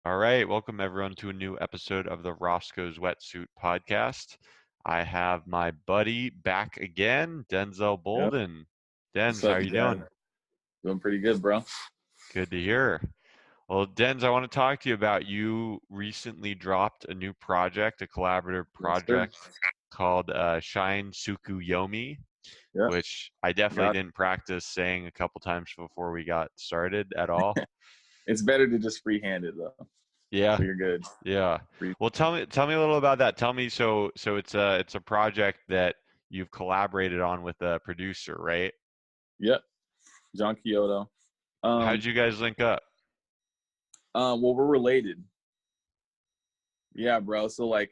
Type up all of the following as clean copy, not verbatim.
All right, welcome everyone to a new episode of the Roscoe's Wetsuit podcast. I have my buddy back again, Denzel Yep. Bolden. What's Denz, how up, are you Jazz? doing? Doing pretty good, bro. Good to hear. Well, Denz, I want to talk to you about you recently dropped a new project, a collaborative Yes, sir. project called Shine Tsukuyomi, Yep. which I definitely Got didn't practice saying a couple times before we got started at all. It's better to just freehand it though, Yeah, so you're good. yeah. Free. Well, tell me a little about that. Tell me so it's a project that you've collaborated on with a producer, right? Yep. Jon Kyoto. How did Um. you guys link up? Well, we're related. Yeah, bro. So like,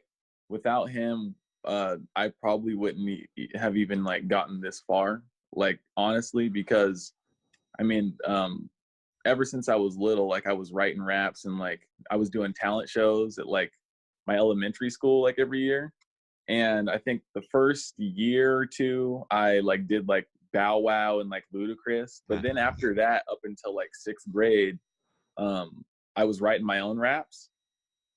without him, I probably wouldn't have even like gotten this far. Like honestly, because I mean, ever since I was little, like I was writing raps and like I was doing talent shows at like my elementary school like every year. And I think the first year or two, I like did like Bow Wow and like Ludacris. But then after that, up until like sixth grade, I was writing my own raps.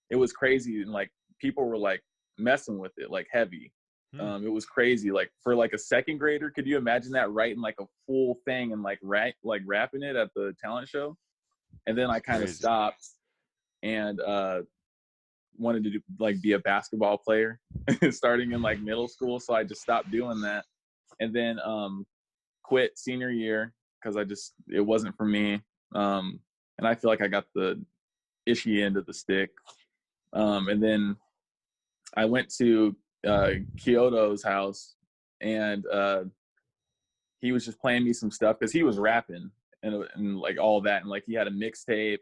It was crazy, and like people were like messing with it like heavy. Hmm, It was crazy. Like for like a second grader, could you imagine that writing like a full thing and like rapping it at the talent show? And then I that's kind of crazy. stopped and wanted to do, like be a basketball player starting in like middle school, so I just stopped doing that and then quit senior year because it wasn't for me. And I feel like I got the ishy end of the stick. And then I went to Kyoto's house, and he was just playing me some stuff because he was rapping and like all that, and like he had a mixtape,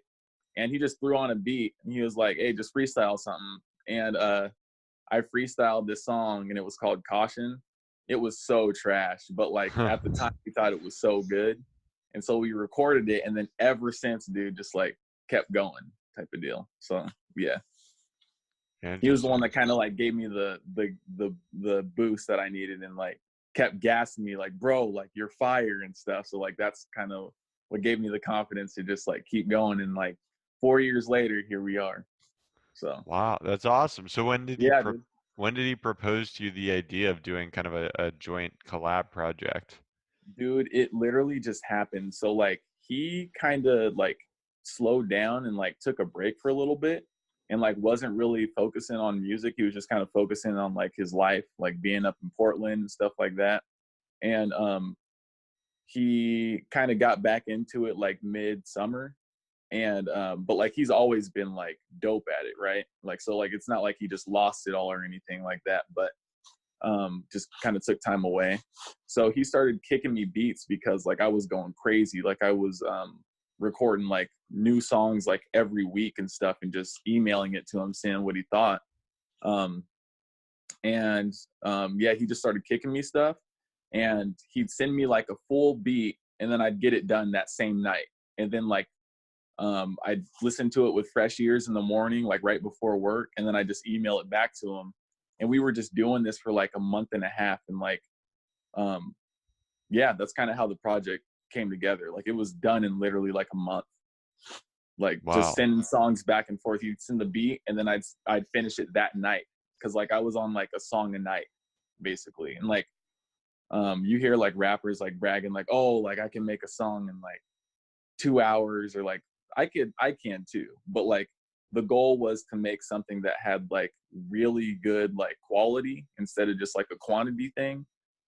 and he just threw on a beat, and he was like, "Hey, just freestyle something." And I freestyled this song, and it was called Caution. It was so trash, but like at the time, we thought it was so good, and so we recorded it, and then ever since, dude, just like kept going, type of deal. So yeah, he was the one Interesting. that kind of like gave me the boost that I needed, and like kept gassing me, like, bro, like you're fire and stuff. So like that's kind of what gave me the confidence to just like keep going. And like 4 years later, here we are. So Wow, that's awesome. So yeah, dude. when did he propose to you the idea of doing kind of a joint collab project? Dude, it literally just happened. So like he kind of like slowed down and like took a break for a little bit and like wasn't really focusing on music. He was just kind of focusing on like his life, like being up in Portland and stuff like that. And he kind of got back into it like mid-summer. And but like he's always been like dope at it, right? Like so like it's not like he just lost it all or anything like that, but just kind of took time away. So he started kicking me beats because like I was going crazy. Like I was recording like new songs like every week and stuff and just emailing it to him saying what he thought. Um, and yeah, he just started kicking me stuff and he'd send me like a full beat and then I'd get it done that same night. And then like I'd listen to it with fresh ears in the morning, like right before work, and then I just email it back to him. And we were just doing this for like a month and a half, and like, um, yeah, that's kind of how the project came together. Like it was done in literally like a month, like just Wow. sending songs back and forth. He'd send the beat, and then I'd finish it that night because like I was on like a song a night, basically, and like you hear like rappers like bragging like, oh, like I can make a song in like 2 hours or like I can too, but like the goal was to make something that had like really good like quality instead of just like a quantity thing.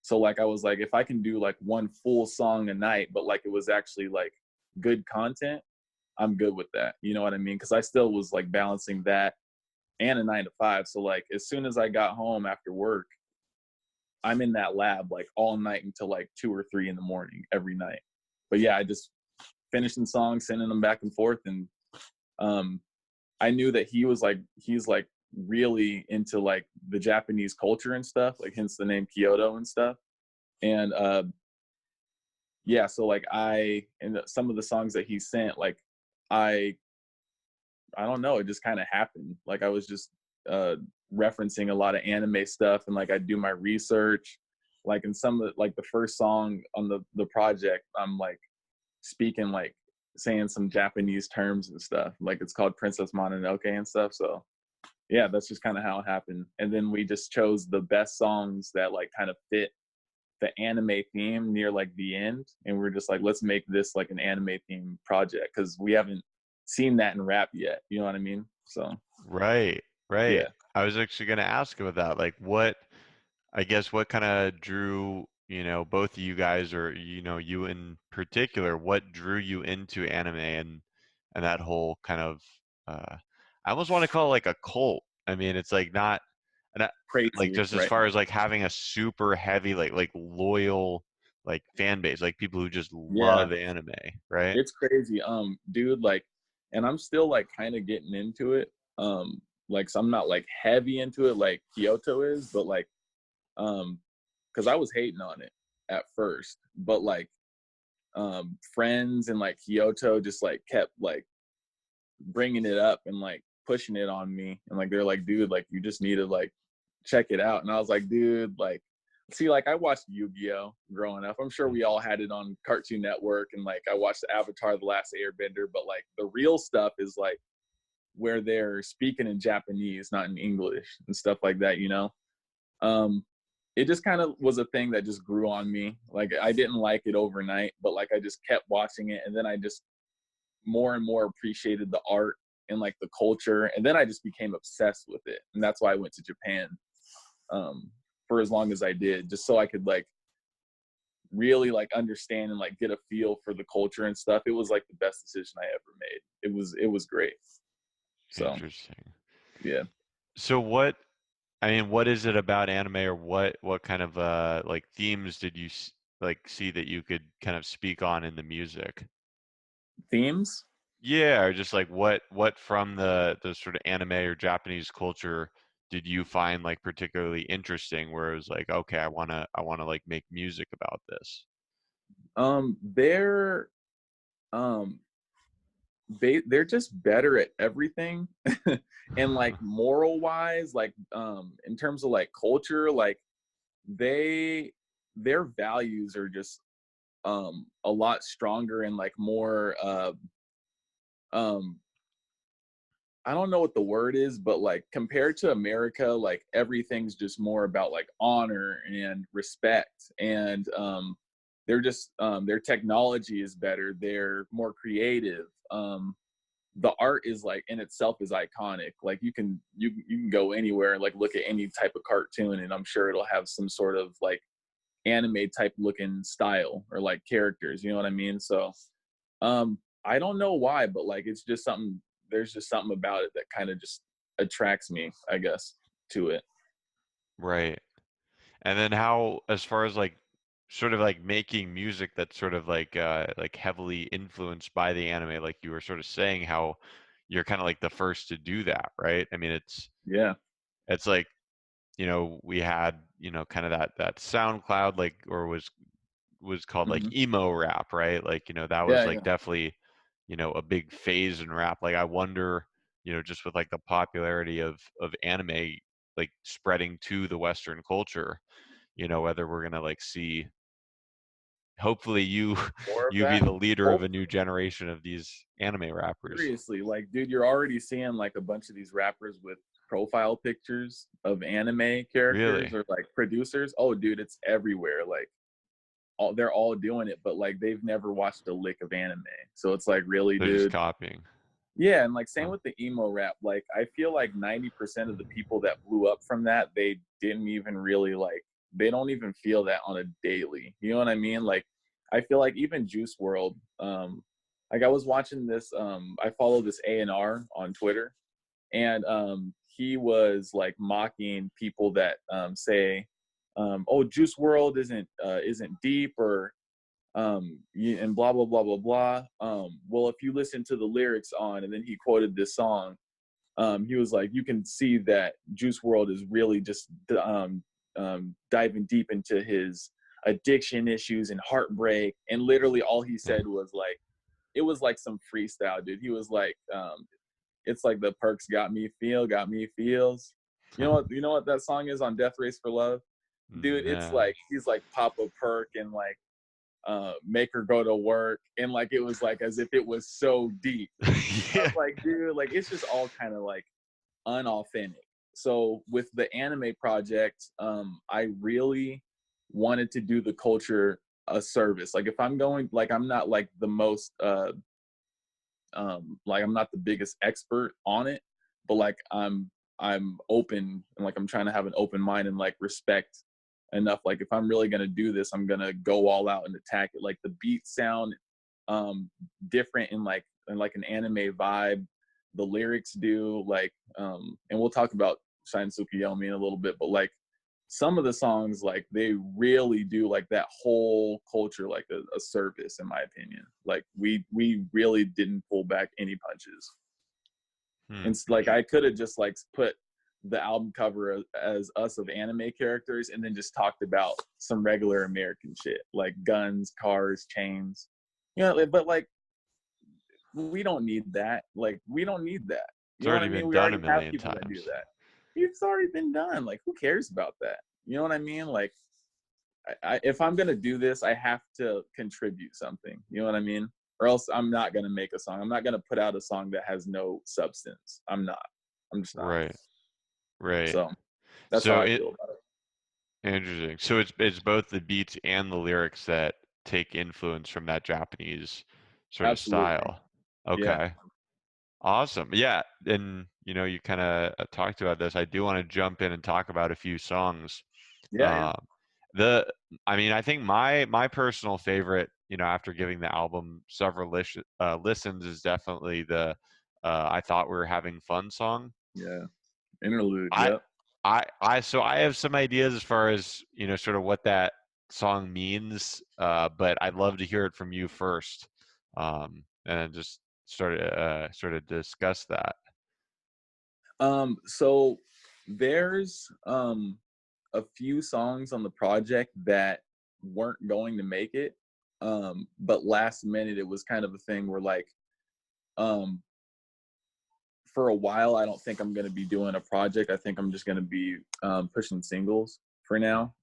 So like I was like, if I can do like one full song a night but like it was actually like good content, I'm good with that, you know what I mean? Because I still was like balancing that and a 9 to 5. So like as soon as I got home after work, I'm in that lab like all night until like 2 or 3 in the morning every night. But yeah, I just finishing songs, sending them back and forth. And um, I knew that he's like really into like the Japanese culture and stuff, like hence the name Kyoto and stuff. And yeah, so like and some of the songs that he sent, like I I don't know, it just kind of happened. Like I was just uh, referencing a lot of anime stuff, and like I do my research. Like in some of like the first song on the project, I'm like speaking like saying some Japanese terms and stuff. Like it's called Princess Mononoke and stuff. So yeah, that's just kind of how it happened. And then we just chose the best songs that like kind of fit the anime theme near like the end, and we're just like, let's make this like an anime theme project because we haven't seen that in rap yet. You know what I mean? So Right, right. yeah, I was actually going to ask about that. Like, I guess, what kind of drew, both of you guys, or, you in particular, what drew you into anime and that whole kind of, I almost want to call it like a cult. I mean, it's like not, and like crazy, just as right? far as like having a super heavy, like loyal, like fan base, like people who just Yeah, love anime, right? it's crazy, dude. Like, and I'm still like kind of getting into it. Like, so I'm not like heavy into it like Kyoto is, but like, because I was hating on it at first, but like, friends and like Kyoto just like kept like bringing it up and like pushing it on me, and like they're like, dude, like you just need to like check it out. And I was like, dude, like, see, like I watched Yu-Gi-Oh growing up. I'm sure we all had it on Cartoon Network, and like I watched Avatar: The Last Airbender, but like the real stuff is like where they're speaking in Japanese, not in English and stuff like that, you know. um it just kind of was a thing that just grew on me. Like I didn't like it overnight, but like I just kept watching it, and then I just more and more appreciated the art and like the culture, and then I just became obsessed with it, and that's why I went to Japan, for as long as I did, just so I could like really like understand and like get a feel for the culture and stuff. It was like the best decision I ever made. It was great. So Interesting. yeah. So what is it about anime, or what kind of like themes did you like see that you could kind of speak on in the music? Themes. Yeah, or just like what from the sort of anime or Japanese culture did you find like particularly interesting, where it was like, okay, I wanna like make music about this. They're um they're just better at everything. And like moral wise, like in terms of like culture, like they their values are just a lot stronger and like more um I don't know what the word is, but like compared to America, like everything's just more about like honor and respect. And they're just their technology is better, they're more creative. The art is like in itself is iconic. Like you can go anywhere and like look at any type of cartoon, and I'm sure it'll have some sort of like anime type looking style or like characters, you know what I mean? So I don't know why, but like it's just something, there's just something about it that kind of just attracts me, I guess, to it. Right. And then how, as far as like sort of like making music that's sort of like heavily influenced by the anime, like you were sort of saying how you're kind of like the first to do that, right? I mean, Yeah. it's like, we had, kind of that SoundCloud, like, or was called like Hmm. emo rap, right? Like, that was Yeah, like yeah. definitely, a big phase in rap. Like I wonder, just with like the popularity of anime like spreading to the Western culture, whether we're gonna like see, hopefully you More of you be that. the leader of a new Hopefully. generation of these anime rappers. Seriously, like, dude, you're already seeing like a bunch of these rappers with profile pictures of anime characters Really? or like producers. Oh, dude, it's everywhere. Like, they're all doing it, but like they've never watched a lick of anime. So it's like, really, They're just dude? copying. Yeah, and like same Huh. with the emo rap. Like I feel like 90% of the people that blew up from that, they didn't even really like, they don't even feel that on a daily. You know what I mean? Like I feel like even Juice World, like I was watching this, I follow this A&R on Twitter, and he was like mocking people that say, oh, Juice World isn't deep, or and blah blah blah blah blah. Well, if you listen to the lyrics on, and then he quoted this song, he was like, you can see that Juice World is really just diving deep into his addiction issues and heartbreak, and literally all he Yeah. said was like, it was like some freestyle, dude. He was like, it's like the perks got me feels. You know what that song is on Death Race for Love, dude? It's Yeah. like he's like Papa Perk and like make her go to work, and like it was like as if it was so deep. I was Yeah. like, dude, like it's just all kind of like unauthentic. So with the anime project, I really wanted to do the culture a service. Like if I'm going, like I'm not like the most like I'm not the biggest expert on it, but like I'm open, and like I'm trying to have an open mind and like respect enough. Like if I'm really gonna do this, I'm gonna go all out and attack it. Like the beats sound different in like an anime vibe. The lyrics do, like and we'll talk about Shine Tsukuyomi in a little bit, but like some of the songs, like they really do like that whole culture like a service, in my opinion. Like we really didn't pull back any punches. Hmm. And it's like I could have just like put the album cover as us of anime characters and then just talked about some regular American shit like guns, cars, chains, you know. But like we don't need that. Like we don't need that. It's You know what already I mean? been We done a already have million people that do times. that. It's already been done. Like who cares about that? You know what I mean? Like if I'm gonna do this, I have to contribute something. You know what I mean? Or else I'm not gonna make a song. I'm not gonna put out a song that has no substance. I'm not. I'm just not. Right. Right. So that's how So I it feel about it. interesting. So it's both the beats and the lyrics that take influence from that Japanese sort of Absolutely. style. Yeah. Okay. Awesome. Yeah. And you kind of talked about this. I do want to jump in and talk about a few songs. Yeah. Yeah. Um, the I mean, I think my personal favorite, after giving the album several listens, is definitely the I thought we were having fun song. Yeah. Interlude. I Yep. so I have some ideas as far as sort of what that song means, but I'd love to hear it from you first, and then just sort of discuss that. So there's a few songs on the project that weren't going to make it. But last minute it was kind of a thing where like um for a while I don't think I'm gonna be doing a project. I think I'm just gonna be pushing singles for now.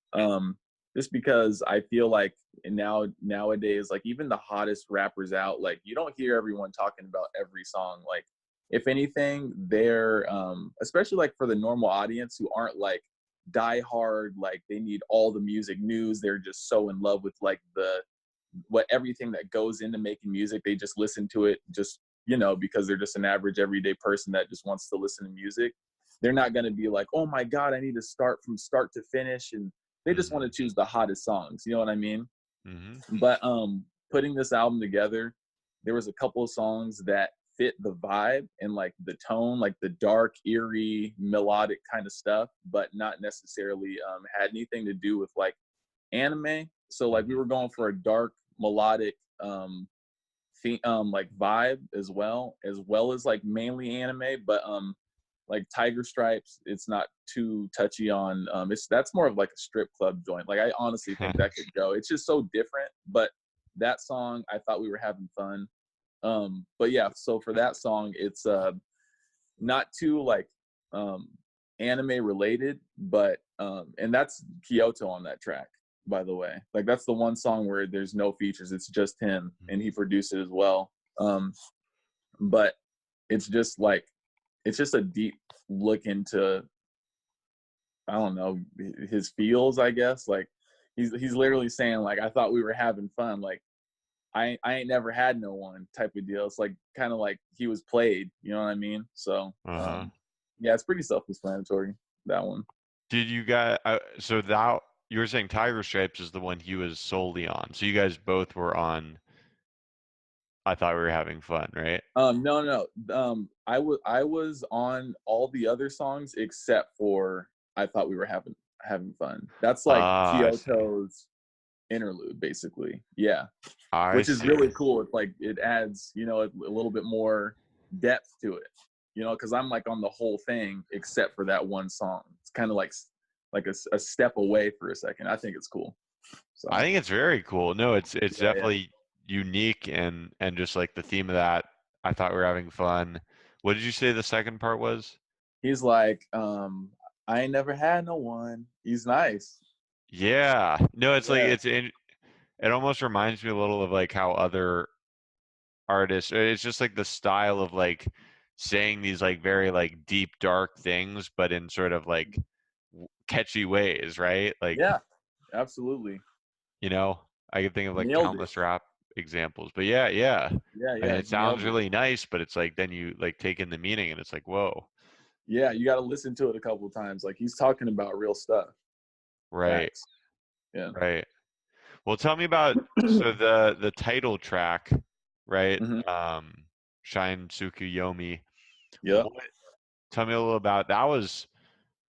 Just because I feel like nowadays, like even the hottest rappers out, like you don't hear everyone talking about every song. Like if anything, they're especially like for the normal audience who aren't like die hard, like they need all the music news. They're just so in love with like the what everything that goes into making music. They just listen to it just because they're just an average everyday person that just wants to listen to music. They're not going to be like, oh my god, I need to start from start to finish, and they just want Hmm. to choose the hottest songs. You know what I mean? Hmm. But putting this album together, there was a couple of songs that fit the vibe and like the tone, like the dark, eerie, melodic kind of stuff, but not necessarily had anything to do with like anime. So like we Hmm. were going for a dark, melodic like vibe as well as like mainly anime, but like Tiger Stripes, it's not too touchy on it's that's more of like a strip club joint. Like I honestly think that could go. It's just so different, but that song I thought we were having fun. But yeah, so for that song it's not too like um anime related, but and that's Kyoto on that track, by the way. Like that's the one song where there's no features, it's just him and he produced it as well. But it's just like it's just a deep look into, I don't know, his feels, I guess. Like he's literally saying like I thought we were having fun, like I ain't never had no one type of deal. It's like kind of like he was played, you know what I mean? So Uh-huh. yeah, it's pretty self-explanatory, that one. Did you guys? So that you were saying Tiger Stripes is the one he was solely on. So you guys both were on. I thought we were having fun, right? No, no, no. I was on all the other songs except for I thought we were having fun. That's like Ah, I see. Kyoto's interlude, basically. Yeah, I which is see. really cool. It's like it adds, a little bit more depth to it. Because I'm like on the whole thing except for that one song. It's kind of like a step away for a second. I think it's cool. I So think it's very cool. No, it's yeah, yeah. definitely unique and just like the theme of that. I thought we were having fun. What did you say the second part was? He's like, I ain't never had no one. He's nice. Yeah. No, it's like Yeah. it almost reminds me a little of like how other artists, it's just like the style of like saying these like very like deep dark things, but in sort of like catchy ways, right? Like, Yeah, absolutely. you know, I can think of like Nailed it. countless rap examples. But yeah, yeah. Yeah, I mean, yeah, it sounds nailed it. really nice, but it's like then you like take in the meaning and it's like, whoa. Yeah, you got to listen to it a couple of times. Like he's talking about real stuff. Right, Facts. Yeah. right. Well, tell me about so the title track, right? Hmm. Shine Tsukuyomi. Yep. What tell me a little about that was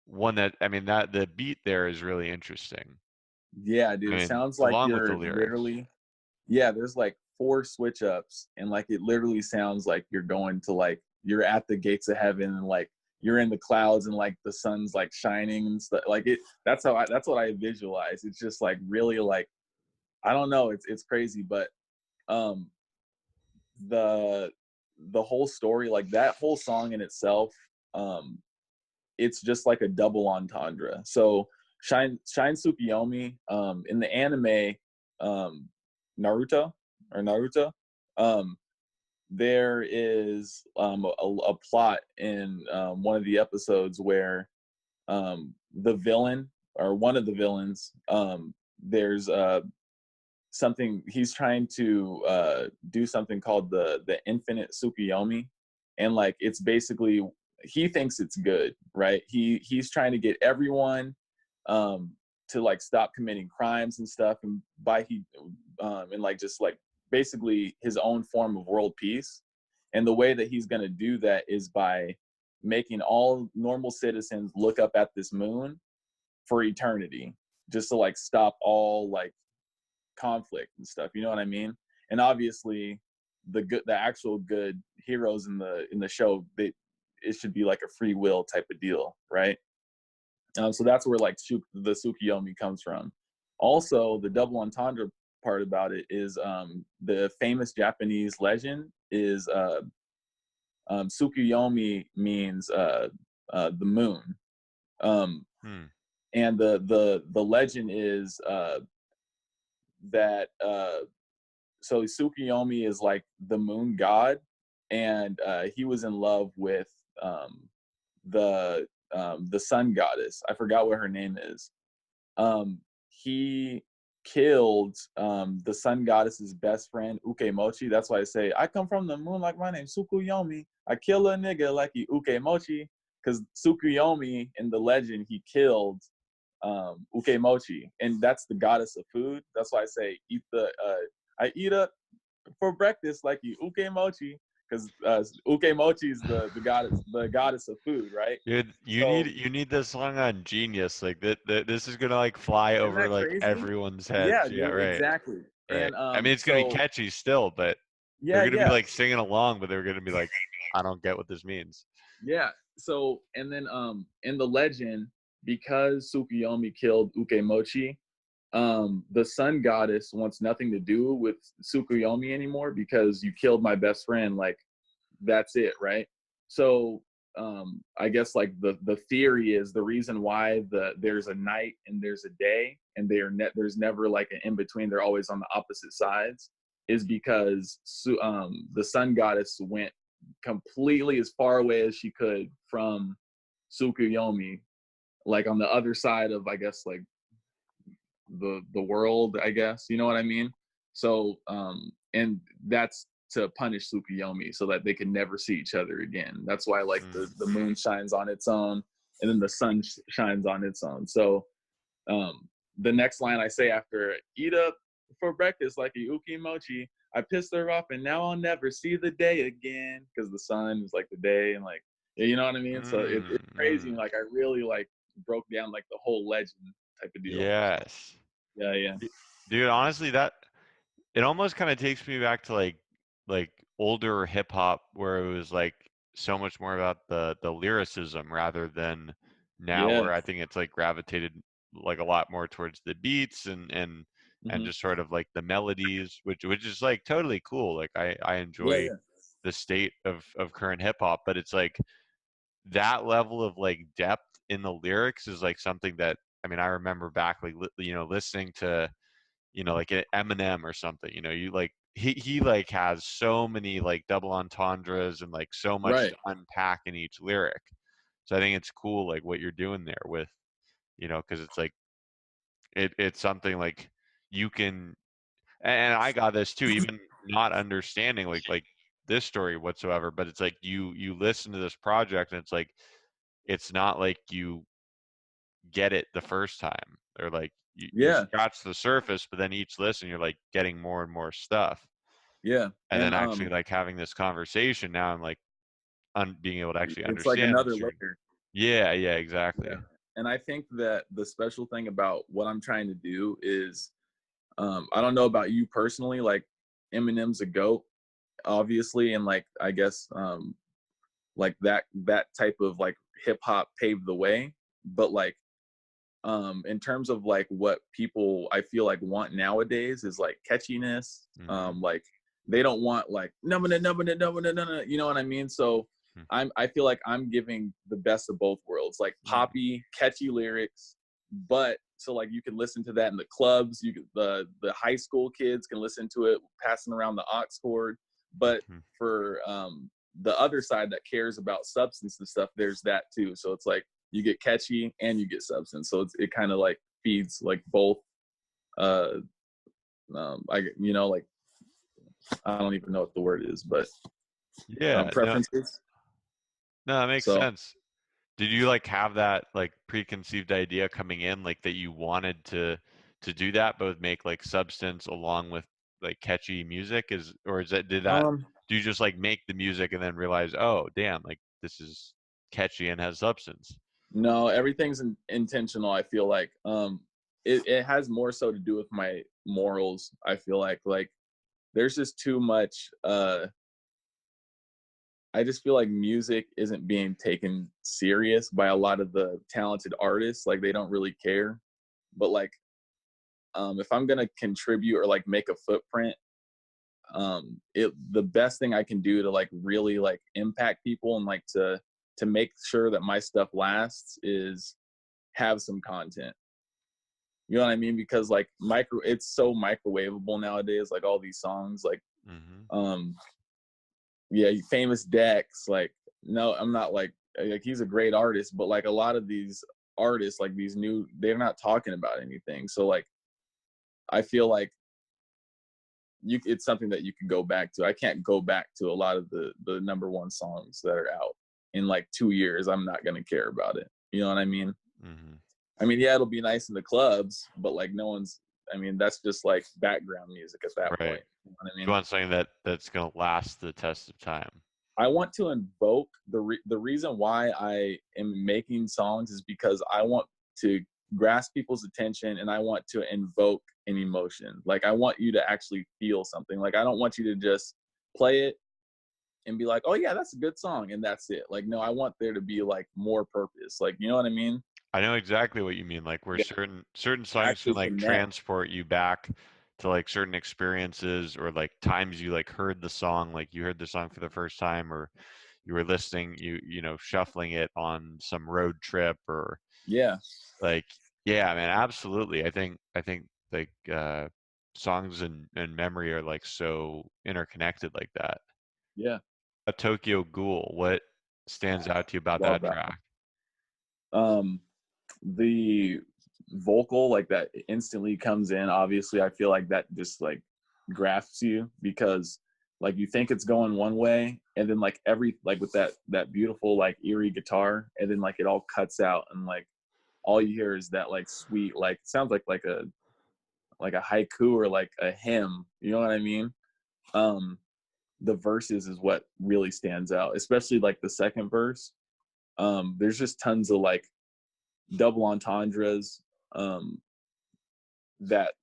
one that I mean that the beat there is really interesting. Yeah, dude. I It mean, sounds like along with the you're lyrics. literally, yeah, there's like four switch ups, and like it literally sounds like you're going to like, you're at the gates of heaven, and like you're in the clouds, and like the sun's like shining and stuff. Like it, that's what I visualize. It's just like really like, I don't know. It's crazy, but um, the the whole story, like that whole song in itself, um, it's just like a double entendre. So Shine Tsukuyomi, in the anime, um, Naruto Naruto, um, there is a plot in one of the episodes where the villain, or one of the villains, there's something he's trying to do something called the infinite Tsukuyomi, and like it's basically, he thinks it's good, right? He's trying to get everyone um to like stop committing crimes and stuff, and by he and like just like basically his own form of world peace. And the way that he's going to do that is by making all normal citizens look up at this moon for eternity, just to like stop all like conflict and stuff. You know what I mean? And obviously, the actual good heroes in the show, they, it should be like a free will type of deal, right? So that's where like the Tsukuyomi comes from. Also, the double entendre part about it is the famous Japanese legend is Tsukuyomi means the moon, um, Hmm. and the legend is that so Tsukuyomi is like the moon god, and he was in love with the sun goddess. I forgot what her name is. He killed the sun goddess's best friend Ukemochi. That's why I say I come from the moon like my name Tsukuyomi. I kill a nigga like he Ukemochi, because Tsukuyomi in the legend he killed Ukemochi, and that's the goddess of food. That's why I say eat the I eat up for breakfast like you Ukemochi, because Ukemochi is the goddess of food, right? Dude, So you need this song on Genius. Like that this is gonna like fly isn't over that like crazy? everyone's Yeah, heads. Yeah, dude, right. exactly. Right. And I mean, it's gonna be so catchy still, but they're yeah, gonna be yeah, like singing along, but they're gonna be like, I don't get what this means. yeah. So and then in the legend, because Tsukuyomi killed Ukemochi, the sun goddess wants nothing to do with Tsukuyomi anymore, because you killed my best friend. Like that's it, right? So I guess like the theory is the reason why there's a night and there's a day, and there's never like an in between. They're always on the opposite sides, is because the sun goddess went completely as far away as she could from Tsukuyomi, like on the other side of, I guess, like the world, I guess, you know what I mean? So and that's to punish Tsukuyomi so that they can never see each other again. That's why like Hmm. the moon shines on its own, and then the sun shines on its own. So the next line I say after eat up for breakfast like a uki mochi, I pissed her off and now I'll never see the day again, because the sun is like the day, and like, yeah, you know what I mean? So it's crazy. Mm. Like I really like broke down like the whole legend type of deal. Yes. Yeah, yeah. D- Dude, honestly, that it almost kind of takes me back to like older hip hop where it was like so much more about the lyricism rather than now Yeah. where I think it's like gravitated like a lot more towards the beats and Hmm. just sort of like the melodies, which is like totally cool. Like I Yeah, enjoy yeah. the state of current hip hop, but it's like that level of like depth in the lyrics is like something that I mean I remember back like listening to you know, like an Eminem or something. You know, you like he like has so many like double entendres and like so much Right. to unpack in each lyric. So I think it's cool like what you're doing there with, you know, because it's like it's something like you can, and I got this too, even not understanding like this story whatsoever, but it's like you listen to this project and it's like it's not like you get it the first time, or like you Yeah. scratch the surface, but then each listen you're like getting more and more stuff, Yeah. and And then actually like having this conversation now I'm like being able to actually it's like understand another what you're, layer. yeah, exactly. Yeah. And I think that the special thing about what I'm trying to do is, I don't know about you personally, like Eminem's a goat, obviously, and like I guess like that type of like hip hop paved the way. But like in terms of like what people I feel like want nowadays is like catchiness. Hmm. Like they don't want like no, you know what I mean? So I feel like I'm giving the best of both worlds, like poppy, catchy lyrics, but so like you can listen to that in the clubs, you can, the high school kids can listen to it passing around the aux cord. But Hmm. for the other side that cares about substance and stuff, there's that too. So it's like you get catchy and you get substance, so it kind of like feeds like both. uh I, you know, like I don't even know what the word is, but Yeah, no, preferences. no, that makes So sense. Did you like have that like preconceived idea coming in, like that you wanted to do that, both make like substance along with like catchy music? Is, or is that, did that, um do you just like make the music and then realize, oh damn, like this is catchy and has substance? no, everything's intentional. I feel like it has more so to do with my morals. I feel like there's just too much I just feel like music isn't being taken serious by a lot of the talented artists. Like they don't really care. But like if I'm gonna contribute or like make a footprint, it the best thing I can do to like really like impact people and like to make sure that my stuff lasts is have some content. You know what I mean? Because like it's so microwavable nowadays, like all these songs, like Hmm. um yeah, famous Dex, like no, I'm not like he's a great artist, but like a lot of these artists, like these new, they're not talking about anything. So like I feel like it's something that you can go back to. I can't go back to a lot of the number one songs that are out in like 2 years. I'm not gonna care about it. You know what I mean? Hmm. I mean, yeah, it'll be nice in the clubs, but like no one's. I mean, that's just like background music at that Right. point. You know what I You mean? want something that's gonna last the test of time. I want to invoke the reason why I am making songs is because I want to grasp people's attention and I want to invoke an emotion. Like I want you to actually feel something. Like I don't want you to just play it and be like, "Oh yeah, that's a good song," and that's it. Like no, I want there to be like more purpose. Like you know what I mean? I know exactly what you mean, like where Yeah, certain songs can actually like connect. transport you back to like certain experiences, or like times you like heard the song, like you heard the song for the first time, or you were listening, you know, shuffling it on some road trip, or Yeah, like, yeah, man, absolutely. I think like songs and memory are like so interconnected like that. yeah, A Tokyo Ghoul, what stands out to you about love that that. track? Um, the vocal like that instantly comes in. Obviously I feel like that just like grasps you because like you think it's going one way and then like every like with that beautiful like eerie guitar and then like it all cuts out and like all you hear is that like sweet like sounds like a haiku or like a hymn, you know what I mean? um the verses is what really stands out, especially like the second verse. There's just tons of like double entendres um that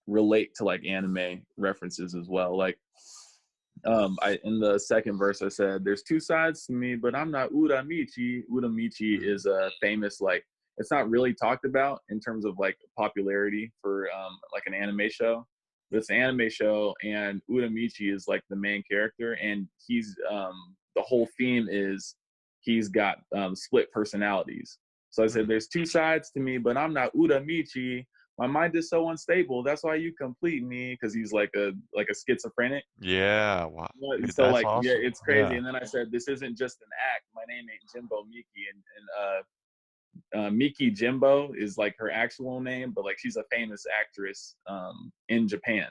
relate to like anime references as well. Like I in the second verse I said there's two sides to me, but I'm not Uramichi. Uramichi Mhm. is a famous like it's not really talked about in terms of like popularity for like an anime show. But it's an anime show and Uramichi is like the main character and he's the whole theme is he's got split personalities. So I said Mhm. there's two sides to me, but I'm not Uramichi. my mind is so unstable. That's why you complete me, because he's like a schizophrenic. Yeah, wow, And dude, so that's like, yeah, awesome. it's crazy. Yeah. And then I said, this isn't just an act. My name ain't Jimbo Miki, and Miki Jimbo is like her actual name, but like she's a famous actress in Japan.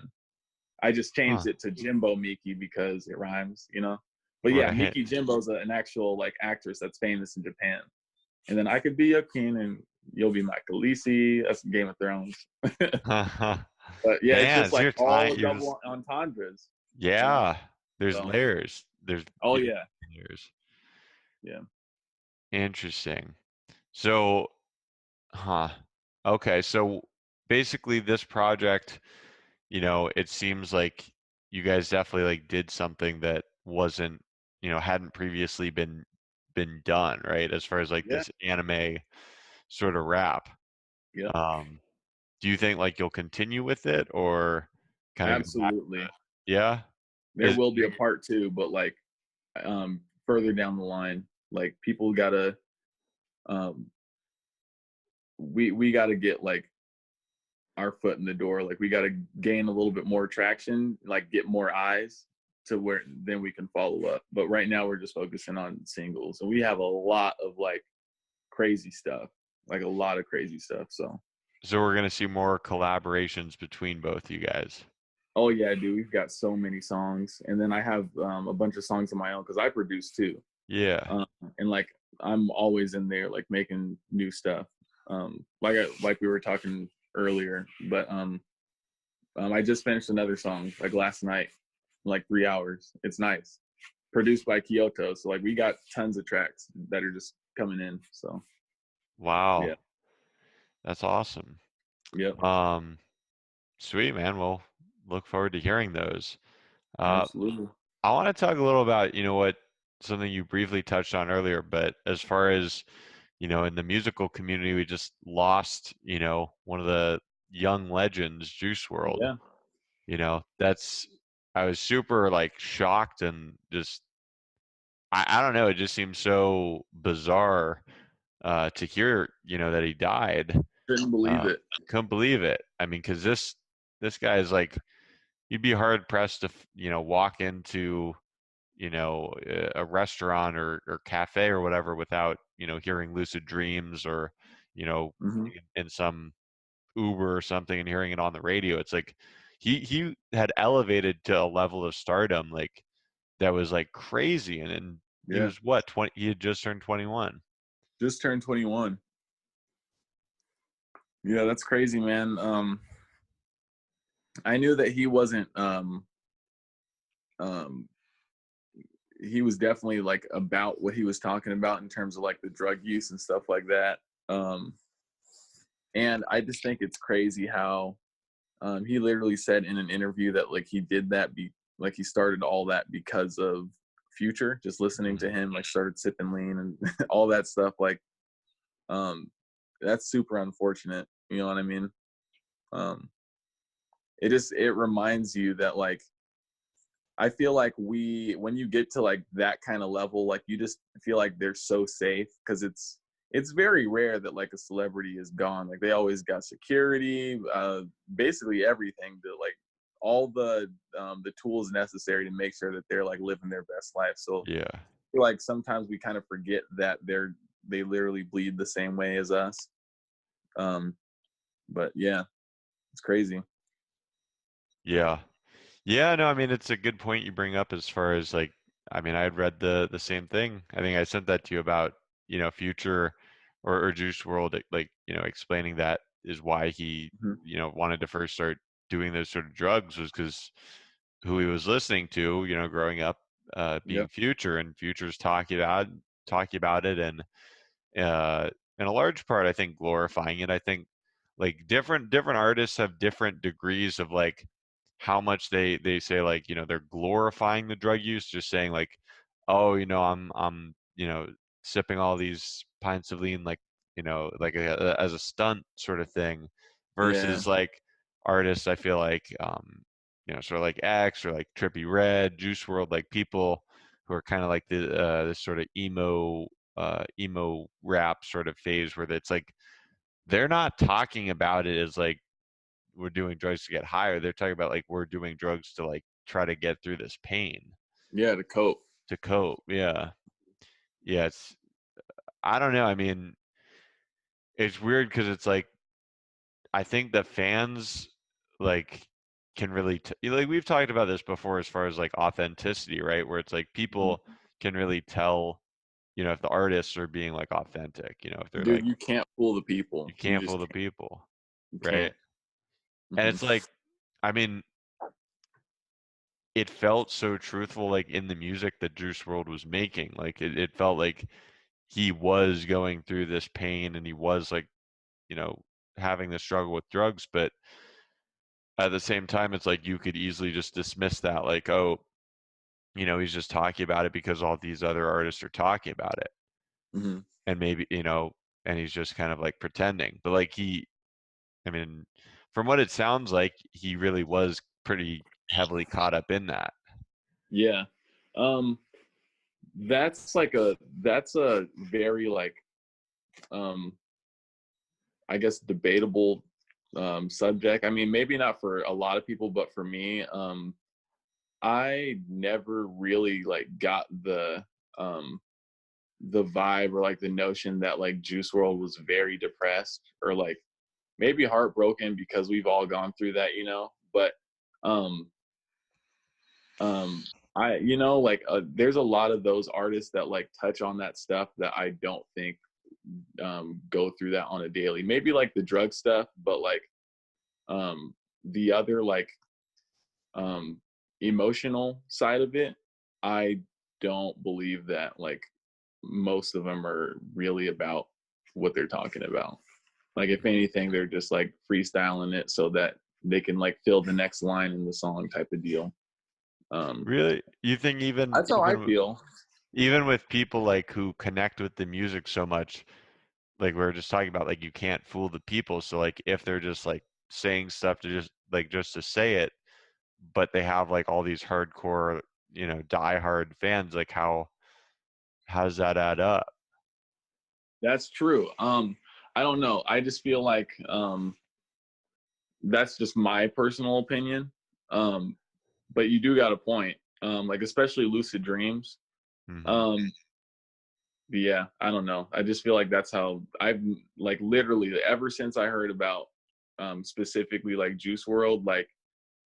I just changed Huh. it to Jimbo Miki because it rhymes, you know. But yeah, Right. Miki Jimbo's an actual like actress that's famous in Japan. And then I could be a king and you'll be my Khaleesi. That's Game of Thrones. But yeah, it's Man, just so like you're tying, all you're just, double entendres, you know. yeah, there's So layers. There's oh beautiful yeah, layers. yeah, Interesting. So, huh. Okay, so basically this project, it seems like you guys definitely like did something that wasn't, hadn't previously been done, right? As far as like yeah, this anime sort of rap. yeah. Um, do you think like you'll continue with it or kind of go back to Absolutely. it? Yeah. There Is will be a part two, but like further down the line, like people gotta um we gotta get like our foot in the door. Like we got to gain a little bit more traction, like get more eyes to where then we can follow up. But right now we're just focusing on singles, and we have a lot of like crazy stuff, like a lot of crazy stuff. So so we're gonna see more collaborations between both you guys. oh yeah, dude, we've got so many songs, and then I have a bunch of songs of my own because I produce too, Yeah. and like I'm always in there like making new stuff. Like we were talking earlier, but I just finished another song like last night, like 3 hours. It's nice. Produced by Kyoto. So like we got tons of tracks that are just coming in. So yeah. Wow. That's awesome. Yep. Um, Sweet, man. Well, look forward to hearing those. Uh, Absolutely. I want to talk a little about, what something you briefly touched on earlier, but as far as, in the musical community, we just lost, one of the young legends, Juice World. Yeah. That's, I was super like shocked and just, I don't know, it just seems so bizarre to hear, that he died. Couldn't believe Uh, it. couldn't believe it. I mean, because this guy is like, you'd be hard pressed to, walk into, a restaurant or cafe or whatever without, hearing Lucid Dreams or, Hmm. in some Uber or something and hearing it on the radio. It's like he had elevated to a level of stardom like that was like crazy. And he Yeah. was what, 20, he had just turned 21. Just turned 21. Yeah, that's crazy, man. I knew that um he was definitely like about what he was talking about in terms of like the drug use and stuff like that. Um and I just think it's crazy how he literally said in an interview that like he did that like he started all that because of Future, just listening to Mhm. him, like started sipping lean and all that stuff. Like, um, that's super unfortunate. You know what I mean? Um, it reminds you that like I feel like when you get to like that kind of level, like you just feel like they're so safe because it's very rare that like a celebrity is gone. Like they always got security, basically everything to like all the tools necessary to make sure that they're like living their best life. So Yeah. I feel like sometimes we kind of forget that they literally bleed the same way as us. Um, but yeah, it's crazy. Yeah. Yeah, no, I mean it's a good point you bring up as far as like I mean I had read the same thing. I think I sent that to you about, Future or Juice World like, explaining that is why he, Hmm. wanted to first start doing those sort of drugs was because who he was listening to, growing up, being Yep. Future and Future's talking about it and in a large part I think glorifying it. I think like different artists have different degrees of like how much they say like they're glorifying the drug use, just saying like, oh, I'm sipping all these pints of lean like like as a stunt sort of thing, Yeah. versus like artists I feel like sort of like X or like Trippy Red, Juice World, like people who are kind of like this sort of emo rap sort of phase where it's like they're not talking about it as like we're doing drugs to get higher. They're talking about like we're doing drugs to like try to get through this pain, Yeah, to cope. to cope. Yeah. Yeah, it's I don't know. I mean, it's weird because it's like I think the fans like can really like we've talked about this before as far as like authenticity, right? Where it's like Mhm. people can really tell, if the artists are being like authentic, if they're Dude, like you can't fool the you people. You can't just fool the can't. people, You right? can't. And Hmm. it's like, I mean, it felt so truthful, like in the music that Juice World was making. Like it felt like he was going through this pain and he was like, you know, having this struggle with drugs, but at the same time, it's like you could easily just dismiss that, like, oh, he's just talking about it because all these other artists are talking about it. Hmm. And maybe, and he's just kind of like pretending. But like I mean, from what it sounds like, he really was pretty heavily caught up in that. Yeah. Um, that's a very like um I guess debatable subject. I mean, maybe not for a lot of people, but for me, I never really like got um the vibe or like the notion that like Juice World was very depressed or like maybe heartbroken because we've all gone through that, But um um like there's a lot of those artists that like touch on that stuff that I don't think go through that on a daily. Maybe like the drug stuff, but like the other like um emotional side of it, I don't believe that like most of them are really about what they're talking about. Like if anything, they're just like freestyling it so that they can like fill the next line in the song type of deal. Um Really? You think even that's how I feel. even with people like who connect with the music so much, like we were just talking about, like you can't fool the people. So like if they're just like saying stuff to just to say it, but they have like all these hardcore, diehard fans, like how does that add up? That's true. I don't know. I just feel like that's just my personal opinion. Um but you do got a point. Like especially Lucid Dreams. Hmm. Um yeah, I don't know. I just feel like that's how I've like literally ever since I heard about specifically like Juice World, like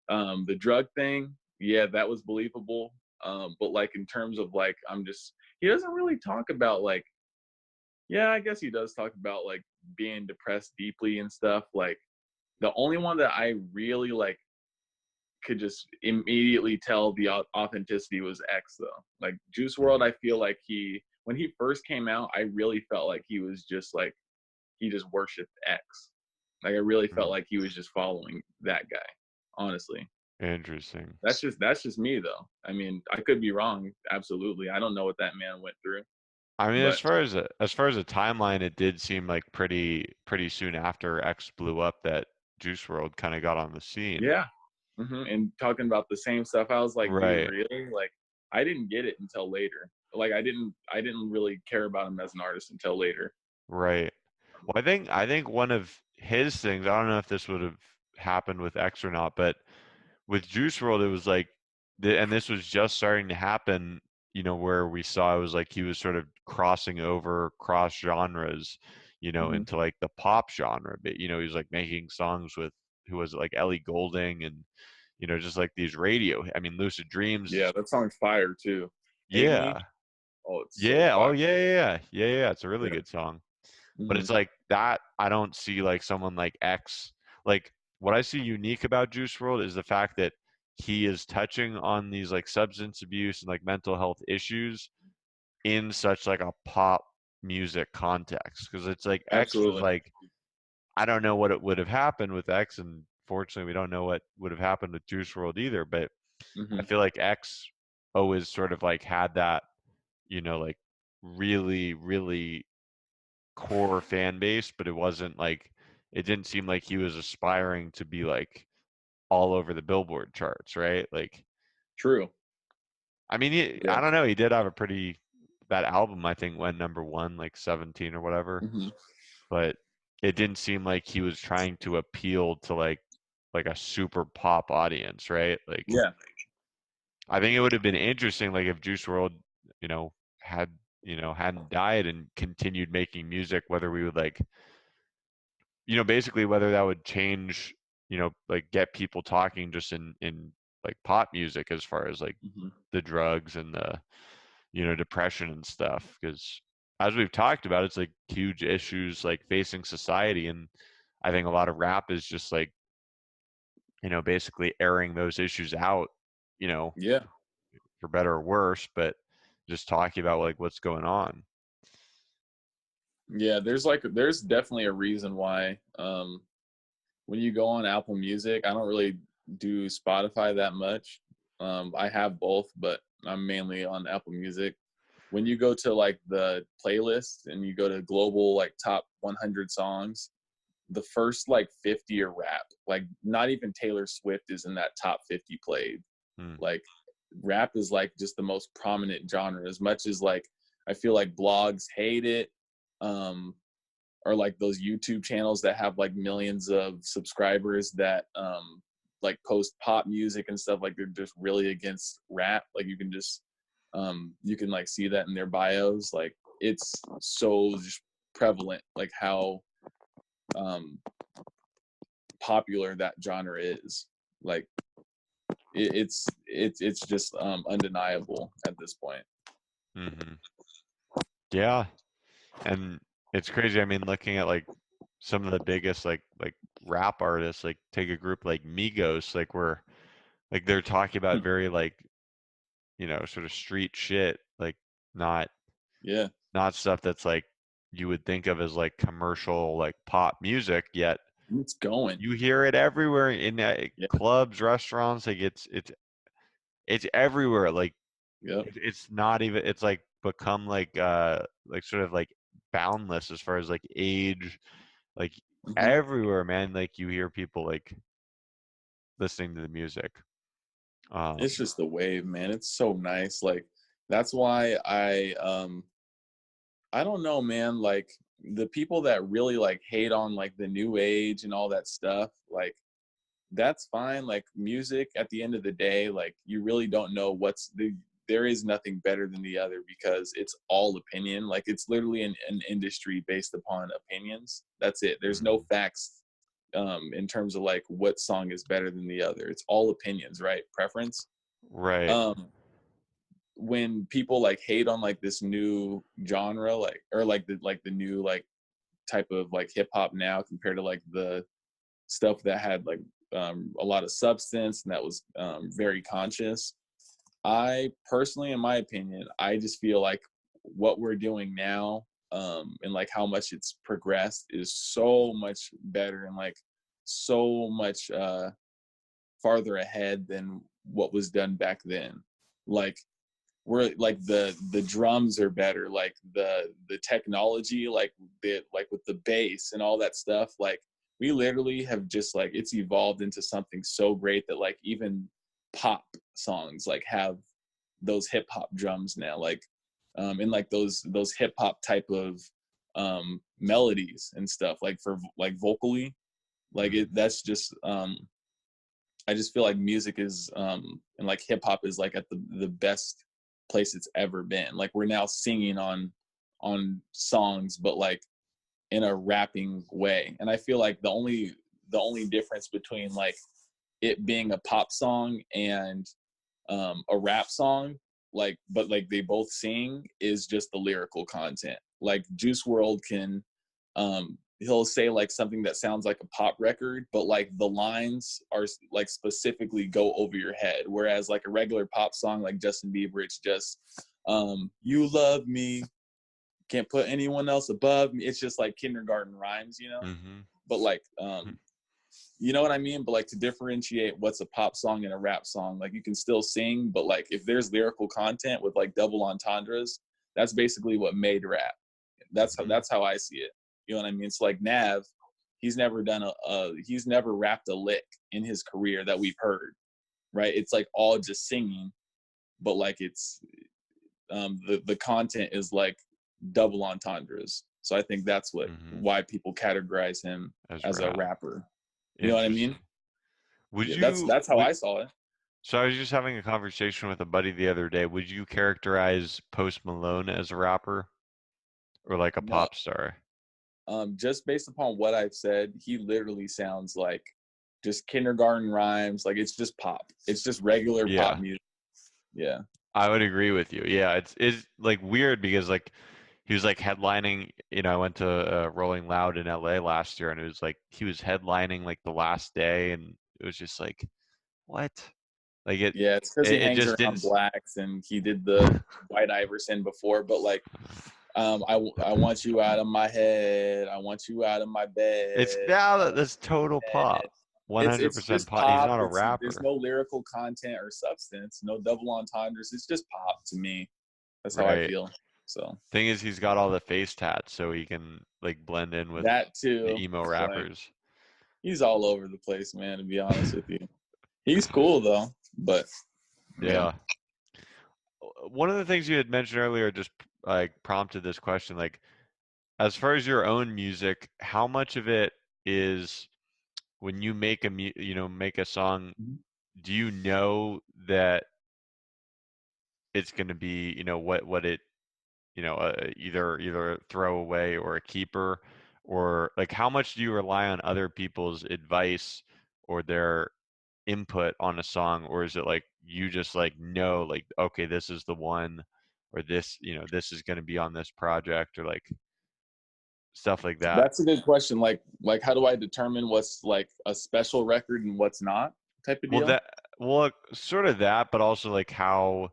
the drug thing, yeah, that was believable. But like in terms of like he doesn't really talk about like, yeah, I guess he does talk about like being depressed deeply and stuff. Like the only one that I really like could just immediately tell the authenticity was X though. Like Juice World, Hmm. I feel like when he first came out, I really felt like he was just like he just worshipped X. Like I really felt Hmm. like he was just following that guy. Honestly, Interesting. that's just me though. I mean, I could be wrong. Absolutely, I don't know what that man went through, I mean, but as far as a timeline, it did seem like pretty soon after X blew up that Juice World kind of got on the scene. yeah. And talking about the same stuff, I was like, dude, Right, really? Like, I didn't get it until later. Like, I didn't really care about him as an artist until later. right. Well, I think one of his things, I don't know if this would have happened with X or not, but with Juice World, it was like, and this was just starting to happen, where we saw it was like he was sort of crossing over cross genres, Hmm. into like the pop genre. But, he was like making songs with, who was it, like Ellie Goulding and, just like these radio. I mean, Lucid Yeah, Dreams. that song's fire too. Hate Me. Yeah. Oh, it's so Yeah. Oh, fire. yeah, yeah, yeah. Yeah, yeah. It's a really Yeah. good song. But Hmm. it's like that, I don't see like someone like X. Like what I see unique about Juice World is the fact that he is touching on these like substance abuse and like mental health issues in such like a pop music context. Because it's like X was Absolutely. like, I don't know what it would have happened with X, and fortunately we don't know what would have happened with Juice World either. But I Hmm. feel like X always sort of like had that, like really, really core fan base, but it wasn't like it didn't seem like he was aspiring to be like all over the Billboard charts, right? Like, True. I mean, Yeah. I don't know. He did have a pretty that album. I think went number one, like 17 or whatever. Hmm. But it didn't seem like he was trying to appeal to like like a super pop audience, right? Like Yeah. I think it would have been interesting, like if Juice World, you know, had hadn't died and continued making music, whether we would like, basically whether that would change, like get people talking just in like pop music as far as like Hmm. the drugs and the depression and stuff. Because as we've talked about, it's like huge issues like facing society, and I think a lot of rap is just like basically airing those issues out, you know, Yeah. for better or worse, but just talking about like what's going on. Yeah, there's definitely a reason why when you go on Apple Music, I don't really do Spotify that much. I have both, but I'm mainly on Apple Music. When you go to like the playlist and you go to global like top 100 songs, the first like 50 are rap. Like not even Taylor Swift is in that top 50 played. Hmm. Like rap is like just the most prominent genre. As much as like I feel like blogs hate it, um, or like those YouTube channels that have like millions of subscribers that like post pop music and stuff, like they're just really against rap. Like you can like see that in their bios. Like it's so just prevalent, like how um popular that genre is. Like it's just undeniable at this point. Hmm. Yeah, and it's crazy. I mean, looking at like some of the biggest like rap artists, like take a group like Migos, like where like they're talking about very like sort of street shit, like not Yeah, not stuff that's like you would think of as like commercial like pop music, yet it's going. you hear it everywhere in Yeah, clubs, restaurants. Like it's everywhere. Like yep. it's not even. It's like become like sort of like boundless as far as like age. Like Hmm. everywhere, man. Like you hear people like listening to the music. It's Um, just the wave, man. It's so nice. Like that's why I don't know, man, like the people that really like hate on like the new age and all that stuff, like that's fine. Like music at the end of the day, like you really don't know there is nothing better than the other because it's all opinion. Like it's literally an industry based upon opinions. That's it. There's no mhm. facts in terms of like what song is better than the other. It's all opinions, right? Preference. Right. Um when people like hate on like this new genre, like or like the new like type of like hip hop now compared to like the stuff that had like a lot of substance and that was very conscious. I personally, in my opinion, I just feel like what we're doing now and like how much it's progressed is so much better and like so much farther ahead than what was done back then. Like we're like the drums are better, like the technology, like with the bass and all that stuff, like we literally have just like it's evolved into something so great that like even pop songs like have those hip hop drums now, like and like those hip hop type of melodies and stuff like for like vocally, like Mm. it that's just I just feel like music is and like hip hop is like at the best place it's ever been. Like we're now singing on songs, but like in a rapping way. And I feel like the only difference between like it being a pop song and a rap song, like but like they both sing, is just the lyrical content. Like Juice World can he'll say like something that sounds like a pop record, but like the lines are like specifically go over your head, whereas like a regular pop song like Justin Bieber, it's just you love me, can't put anyone else above me. It's just like kindergarten rhymes, you know. Mhm. But like you know what I mean? But like to differentiate what's a pop song and a rap song, like you can still sing, but like if there's lyrical content with like double entendres, that's basically what made rap. Mhm. That's how I see it. You know what I mean? So like Nav, he's never done he's never rapped a lick in his career that we've heard, right? It's like all just singing, but like it's the content is like double entendres. So I think that's Mhm. why people categorize him As as a rap. rapper. You know what I mean? Interesting. Would Yeah, you that's how would I saw it. so I was just having a conversation with a buddy the other day. Would you characterize Post Malone as a rapper or like a No, pop star? just based upon what I've said, he literally sounds like just kindergarten rhymes. Like it's just pop. It's just regular pop Yeah, music. Yeah. I would agree with you. Yeah, it's like weird because like he was like headlining, I went to Rolling Loud in LA last year and it was like he was headlining like the last day and it was just like what? Like it Yeah, it's because he it, it hangs just around didn't blacks and he did the White Iverson before, but like, I want you out of my head. I want you out of my it's bed. now I that want that's total bed. pop. It's 100% just pop. He's pop. not a There's rapper. no lyrical content or substance, no double entendres. It's just pop to me. That's how I Right. feel. So Thing is he's got all the face tats so he can like blend in with that the too. emo It's like rappers. he's all over the place, man. To be honest with you, he's cool though. But yeah, Yeah. One of the things you had mentioned earlier just like prompted this question, like as far as your own music, how much of it is when you make make a song, Mhm. do you know that it's going to be, what it, either a throwaway or a keeper, or like how much do you rely on other people's advice or their input on a song, or is it like you just like know like okay this is the one, or this this is going to be on this project, or like stuff like that? that's a good question. Like how do I determine what's like a special record and what's not type of Well, deal? sort of that, but also like how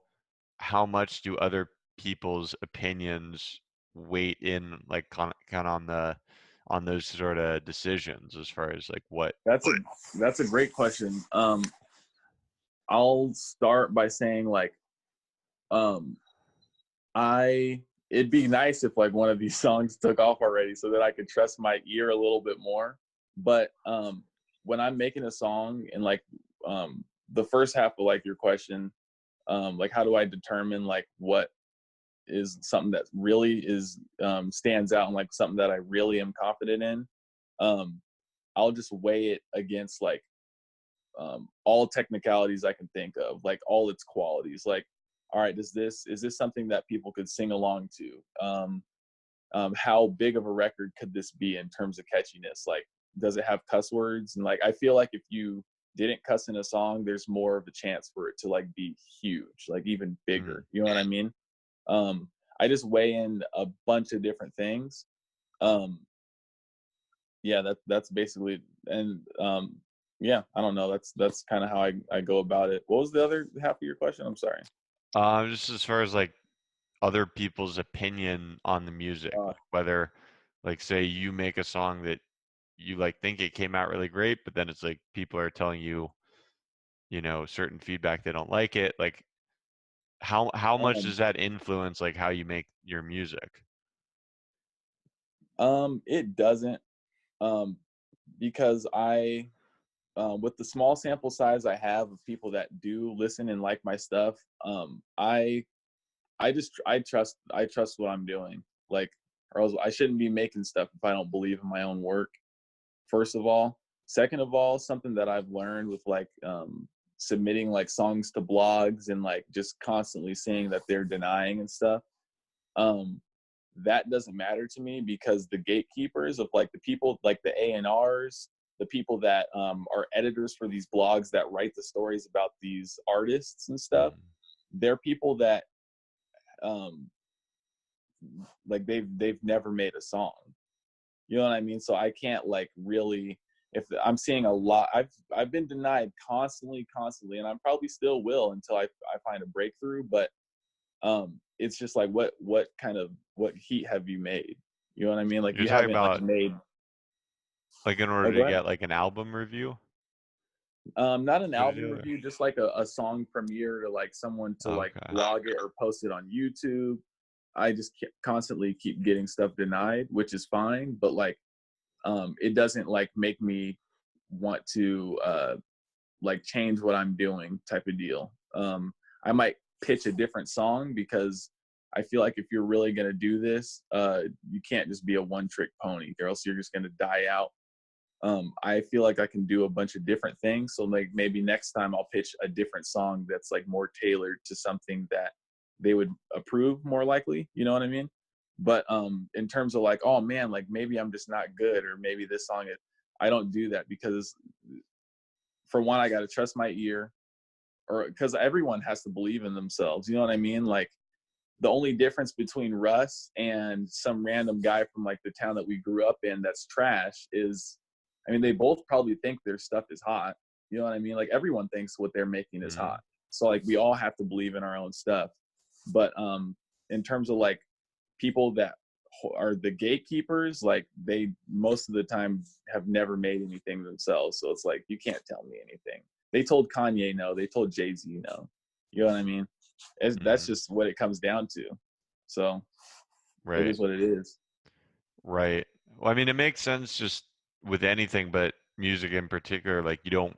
much do other people's opinions weight in like kind of on those sort of decisions as far as like what. That's a great question. I'll start by saying like um I it'd be nice if like one of these songs took off already so that I could trust my ear a little bit more. But when I'm making a song and like the first half of like your question, like how do I determine like what is something that really is stands out and like something that I really am confident in? Um, I'll just weigh it against like all technicalities I can think of, like all its qualities. Like, all right, is this something that people could sing along to? How big of a record could this be in terms of catchiness? Like, does it have cuss words? And like, I feel like if you didn't cuss in a song, there's more of a chance for it to like be huge, like even Mm. bigger. You know what I mean? I just weigh in a bunch of different things. Um, yeah, that's basically and yeah, I don't know. That's kind of how I go about it. What was the other half of your question? I'm sorry. Just as far as like other people's opinion on the music, Uh, like whether like say you make a song that you like think it came out really great, but then it's like people are telling you, certain feedback they don't like it. Like how much um, does that influence like how you make your music? it doesn't, um, because with the small sample size I have of people that do listen and like my stuff, I trust what I'm doing. Like, or else I shouldn't be making stuff if I don't believe in my own work. First of all. Second of all, something that I've learned with like submitting like songs to blogs and like just constantly seeing that they're denying and stuff. Um, that doesn't matter to me because the gatekeepers of like the people like the A&Rs, the people that are editors for these blogs that write the stories about these artists and stuff, Mm. they're people that um, like they've never made a song. You know what I mean? So I can't like really if I'm seeing a lot I've been denied constantly and I probably still will until I find a breakthrough, but it's just like what kind of what heat have you made? You know what I mean? Like You're you talking haven't like about made like in oh order go to ahead. get like an album review Not an sort of album deal, or? review, just like a song premiere to like someone to like Okay. blog it or post it on YouTube. I just constantly keep getting stuff denied, which is fine, but like it doesn't like make me want to like change what I'm doing type of deal. I might pitch a different song because I feel like if you're really gonna do this, you can't just be a one trick pony, or else you're just gonna die out. I feel like I can do a bunch of different things. So like maybe next time I'll pitch a different song that's like more tailored to something that they would approve more likely. You know what I mean? But in terms of like, oh man, like maybe I'm just not good, or maybe this song is, I don't do that because for one, I got to trust my ear, or because everyone has to believe in themselves. You know what I mean? Like the only difference between Russ and some random guy from like the town that we grew up in that's trash is, I mean, they both probably think their stuff is hot. You know what I mean? Like everyone thinks what they're making is Mm-hmm. hot. So like we all have to believe in our own stuff. But in terms of like people that are the gatekeepers, like they most of the time have never made anything themselves. So it's like you can't tell me anything. They told Kanye no, they told Jay-Z no. You know what I mean? That's Mm-hmm. just what it comes down to. So it Right. is what it is. Right. Well, I mean, it makes sense just with anything, but music in particular. Like you don't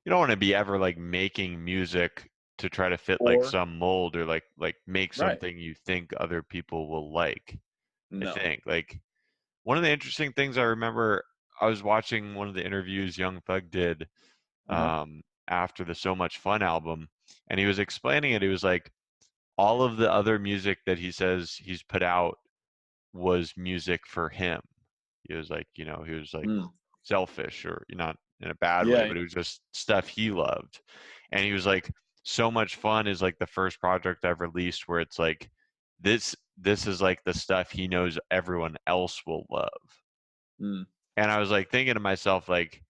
want to be ever like making music to try to fit like Or some mold or like make right. something you think other people will like. I No. think like one of the interesting things I remember, I was watching one of the interviews Young Thug did Uh-huh. after the So Much Fun album, and he was explaining it. He was like, all of the other music that he says he's put out was music for him. He was like, he was like Mm. selfish, or not in a bad way, Yeah. but it was just stuff he loved. And he was like, So Much Fun is like the first project I've released where it's like this is like the stuff he knows everyone else will love. Mm. And I was like thinking to myself, like,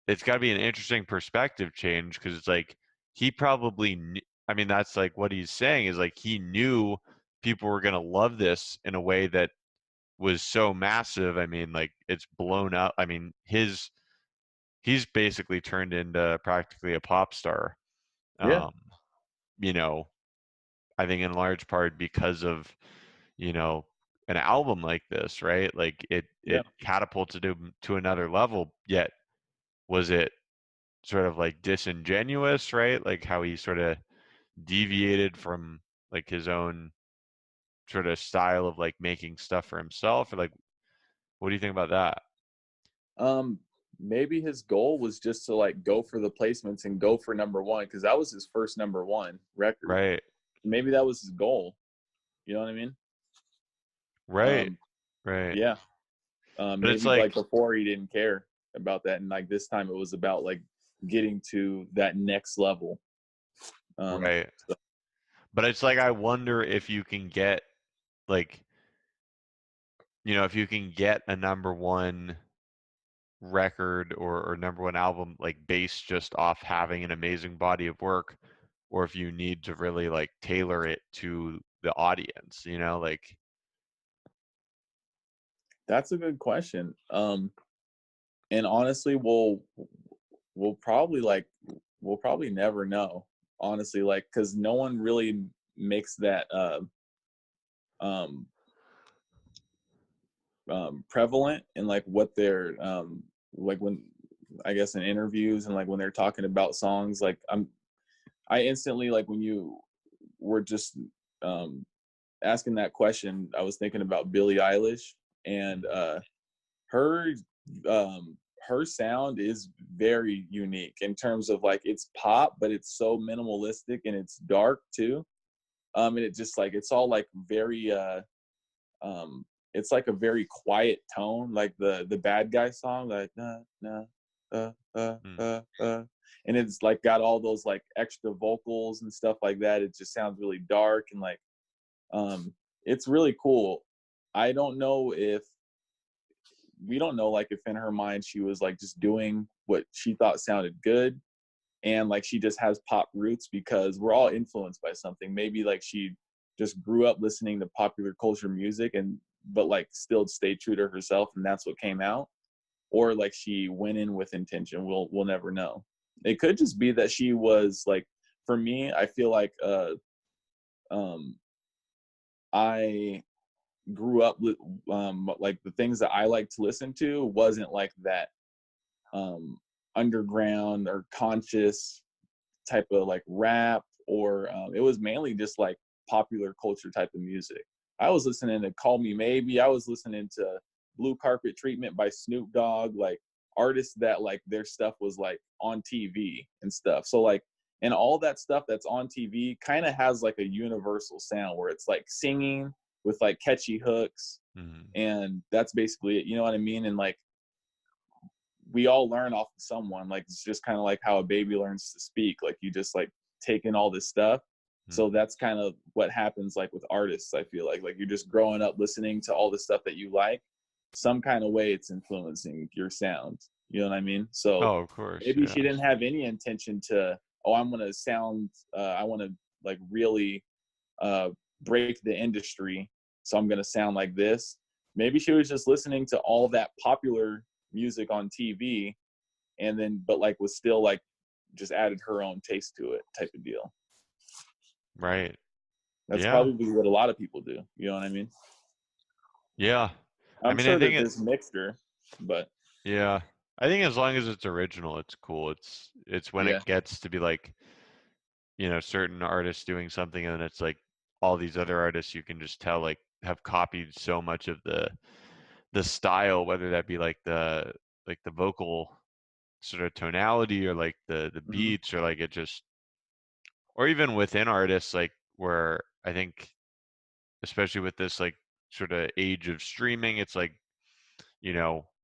it's got to be an interesting perspective change, because it's like he probably I mean, that's like what he's saying is like he knew people were going to love this in a way that was so massive. I mean, like it's blown up. I mean, he's basically turned into practically a pop star. Yeah. Um, you know, I think in large part because of, you know, an album like this, right? Like Yeah. it catapulted him to another level. Yet was it sort of like disingenuous, right? Like how he sort of deviated from like his own sort of style of like making stuff for himself, or like what do you think about that? Um, maybe his goal was just to like go for the placements and go for number one because that was his first number one record. Right. Maybe that was his goal. You know what I mean? Right. Um, Right. yeah. But it's Maybe like like, before he didn't care about that, and like this time it was about like getting to that next level. Um, right. so But it's like I wonder if you can get like, if you can get a number one record, or number one album like based just off having an amazing body of work, or if you need to really like tailor it to the audience, like that's a good question. And honestly, we'll probably like we'll probably never know. Honestly, like because no one really makes that um prevalent in like what they're like when I guess in interviews and like when they're talking about songs. Like I instantly like when you were just um asking that question, I was thinking about Billie Eilish and her her sound is very unique in terms of like it's pop, but it's so minimalistic and it's dark too. And it just like it's all like very um it's like a very quiet tone, like the bad guy song, like nah nah mm, and it's like got all those like extra vocals and stuff like that. It just sounds really dark and like um it's really cool. I don't know if we don't know like if in her mind she was like just doing what she thought sounded good, and like she just has pop roots because we're all influenced by something. Maybe like she just grew up listening to popular culture music and but like still stayed true to herself and that's what came out, or like she went in with intention. We'll never know. It could just be that she was like, for me I feel like um I grew up with like the things that I like to listen to wasn't like that um underground or conscious type of like rap, or it was mainly just like popular culture type of music. I was listening to Call Me Maybe. I was listening to Blue Carpet Treatment by Snoop Dogg. Like artists that like their stuff was like on TV and stuff. So like, and all that stuff that's on TV kind of has like a universal sound where it's like singing with like catchy hooks, Mhm. and that's basically it. You know what I mean? And like, we all learn off of someone. Like, it's just kind of like how a baby learns to speak. Like, you just like take in all this stuff. So Mhm. that's kind of what happens like with artists. I feel like you're just growing up listening to all the stuff that you like. Some kind of way it's influencing your sound. You know what I mean? So Oh, of course, maybe she yeah. didn't have any intention to, oh, I'm gonna sound, I want to like really uh, break the industry, so I'm gonna sound like this. Maybe she was just listening to all that popular music on TV, and then but like was still like just added her own taste to it, type of deal. Right. That's Yeah. probably what a lot of people do. You know what I mean? Yeah. I I'm mean, I sure think that it there's mixture, but yeah. I think as long as it's original, it's cool. It's when yeah, it gets to be like, certain artists doing something and then it's like all these other artists you can just tell like have copied so much of the style, whether that be like the vocal sort of tonality or like the hmm beats or like it just or even within artists like where I think especially with this like sort of age of streaming, it's like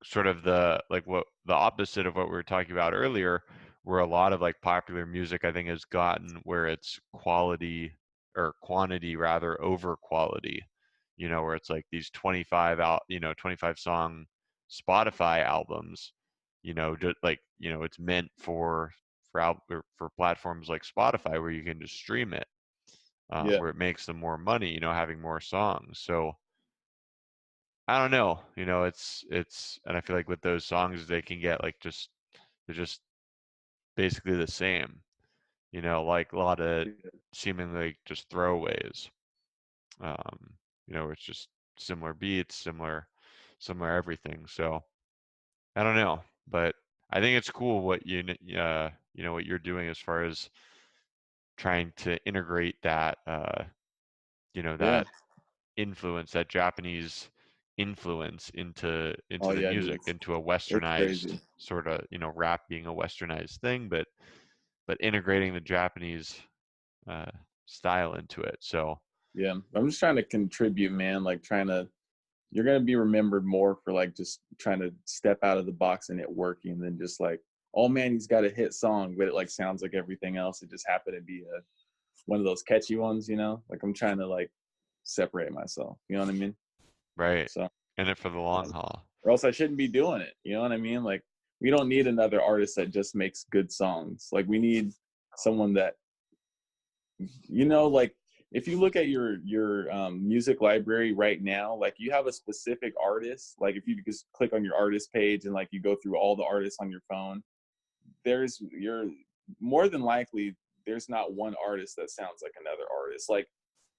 sort of the like what the opposite of what we were talking about earlier, where a lot of like popular music I think has gotten where it's quality or quantity rather over quality, where it's like these 25 song Spotify albums, just like, it's meant or for platforms like Spotify where you can just stream it, yeah, where it makes them more money, having more songs. So I don't know. And I feel like with those songs they can get like they're just basically the same, like a lot of yeah, seemingly just throwaways. Um, where it's just similar beats, similar everything. So I don't know, but I think it's cool what what you're doing as far as trying to integrate that yeah. that influence, that Japanese influence into Oh the yeah, dude, music, into a it's westernized crazy. sort of, rap being a westernized thing, but integrating the Japanese uh, style into it. So Yeah, I'm just trying to contribute, man. Like trying to, you're gonna be remembered more for like just trying to step out of the box and it working than just like, oh man, he's got a hit song, but it like sounds like everything else. It just happened to be a one of those catchy ones, you know? Like I'm trying to like separate myself. You know what I mean? right, So, in it for the long haul. or else I shouldn't be doing it. You know what I mean? Like we don't need another artist that just makes good songs. Like we need someone that, like if you look at your music library right now, like you have a specific artist. Like if you just click on your artist page and like you go through all the artists on your phone, you're more than likely there's not one artist that sounds like another artist. Like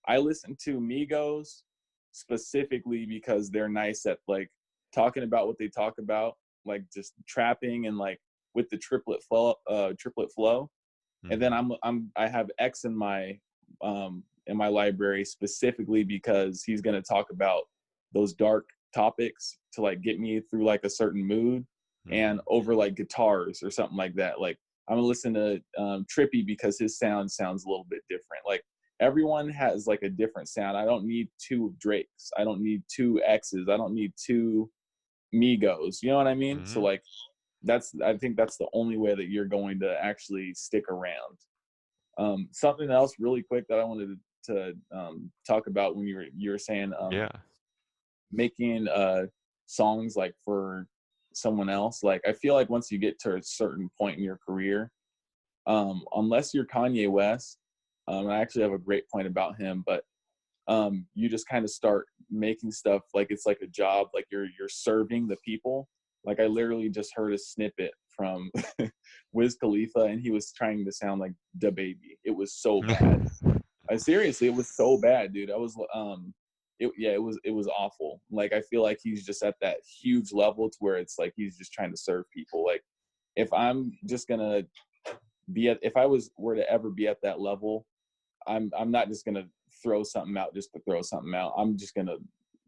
I listen to Migos specifically because they're nice at like talking about what they talk about, like just trapping and like with the triplet flow. And then Hmm. I have X in my library specifically because he's going to talk about those dark topics to like get me through like a certain mood, and Hmm. over like guitars or something like that. Like I'm gonna listen to Trippy because his sound sounds a little bit different. Like everyone has like a different sound. I don't need two Drakes. I don't need two X's. I don't need two Migos. You know what I mean? So Hmm. like I think that's the only way that you're going to actually stick around. Something else really quick that I wanted to talk about when you were saying Yeah. making songs like for someone else. Like I feel like once you get to a certain point in your career, unless you're Kanye West, I actually have a great point about him, but you just kind of start making stuff like it's like a job, like you're serving the people. Like I literally just heard a snippet from Wiz Khalifa, and he was trying to sound like Da Baby. It was so bad. I seriously, it was so bad, dude. I was it was awful. Like I feel like he's just at that huge level to where it's like he's just trying to serve people. Like if I'm just gonna if I were to ever be at that level, I'm not just gonna throw something out just to throw something out. I'm just gonna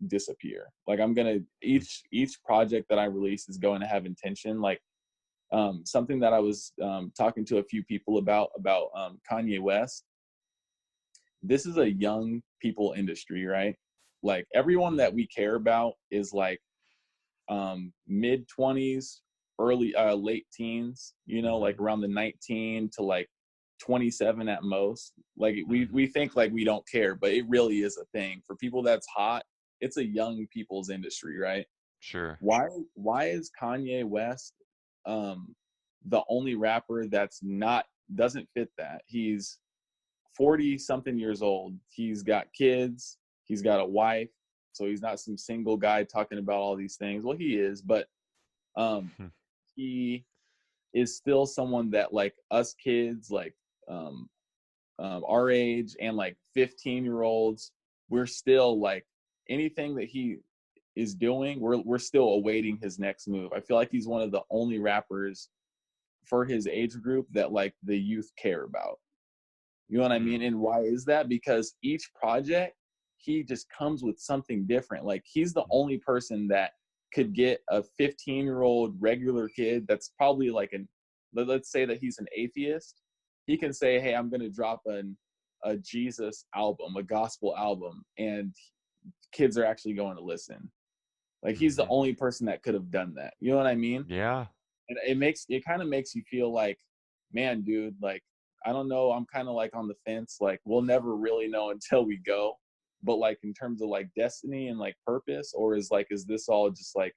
disappear. Like I'm gonna each project that I release is going to have intention. Like something that I was talking to a few people about Kanye West. This is a young people industry, right? Like everyone that we care about is like mid 20s, early late teens, you know, like Mm-hmm. around the 19 to like 27 at most. Like Mm-hmm. we think like we don't care, but it really is a thing for people that's hot. It's a young people's industry, right? Sure. Why is Kanye West the only rapper that's not doesn't fit that? He's 40 something years old. He's got kids, he's got a wife, so he's not some single guy talking about all these things. Well, he is, but um he is still someone that like us kids, like um our age and like 15-year-olds, we're still like anything that he is doing, we're still awaiting his next move. I feel like he's one of the only rappers for his age group that like the youth care about. You know what I Hmm. mean? And why is that? Because each project, he just comes with something different. Like he's the only person that could get a 15-year-old regular kid that's probably like let's say that he's an atheist. He can say, hey, I'm going to drop a Jesus album, a gospel album, and kids are actually going to listen. Like he's the Hmm. only person that could have done that. You know what I mean? Yeah. And it kind of makes you feel like, man, dude, like I don't know, I'm kind of like on the fence. Like we'll never really know until we go. But like in terms of like destiny and like purpose, or is this all just like